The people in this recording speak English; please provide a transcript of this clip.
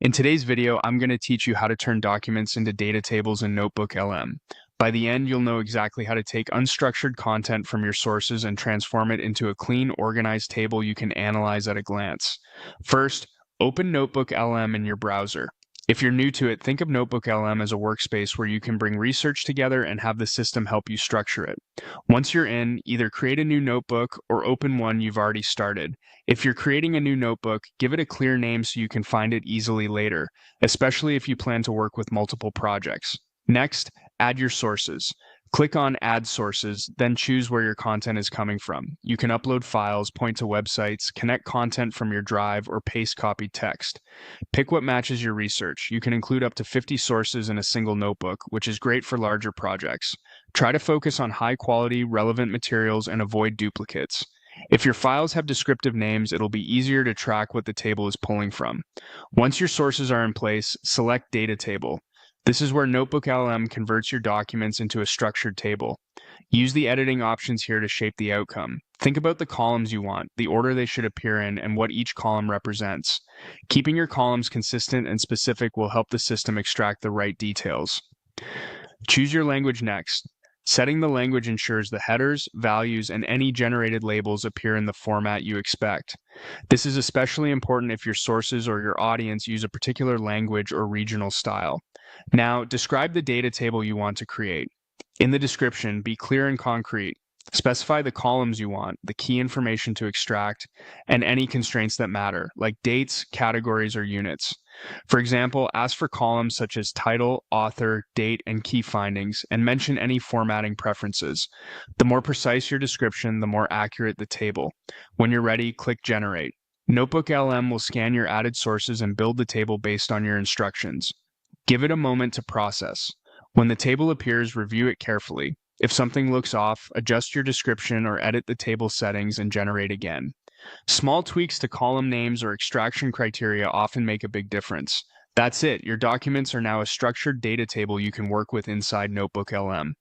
In today's video, I'm going to teach you how to turn documents into data tables in NotebookLM. By the end, you'll know exactly how to take unstructured content from your sources and transform it into a clean, organized table you can analyze at a glance. First, open NotebookLM in your browser. If you're new to it, think of NotebookLM as a workspace where you can bring research together and have the system help you structure it. Once you're in, either create a new notebook or open one you've already started. If you're creating a new notebook, give it a clear name so you can find it easily later, especially if you plan to work with multiple projects. Next, add your sources. Click on Add Sources, then choose where your content is coming from. You can upload files, point to websites, connect content from your drive, or paste copied text. Pick what matches your research. You can include up to 50 sources in a single notebook, which is great for larger projects. Try to focus on high-quality, relevant materials and avoid duplicates. If your files have descriptive names, it'll be easier to track what the table is pulling from. Once your sources are in place, select Data Table. This is where NotebookLM converts your documents into a structured table. Use the editing options here to shape the outcome. Think about the columns you want, the order they should appear in, and what each column represents. Keeping your columns consistent and specific will help the system extract the right details. Choose your language next. Setting the language ensures the headers, values, and any generated labels appear in the format you expect. This is especially important if your sources or your audience use a particular language or regional style. Now, describe the data table you want to create. In the description, be clear and concrete. Specify the columns you want, the key information to extract, and any constraints that matter, like dates, categories, or units. For example, ask for columns such as title, author, date, and key findings, and mention any formatting preferences. The more precise your description, the more accurate the table. When you're ready, click Generate. NotebookLM will scan your added sources and build the table based on your instructions. Give it a moment to process. When the table appears, review it carefully. If something looks off, adjust your description or edit the table settings and generate again. Small tweaks to column names or extraction criteria often make a big difference. That's it. Your documents are now a structured data table you can work with inside NotebookLM.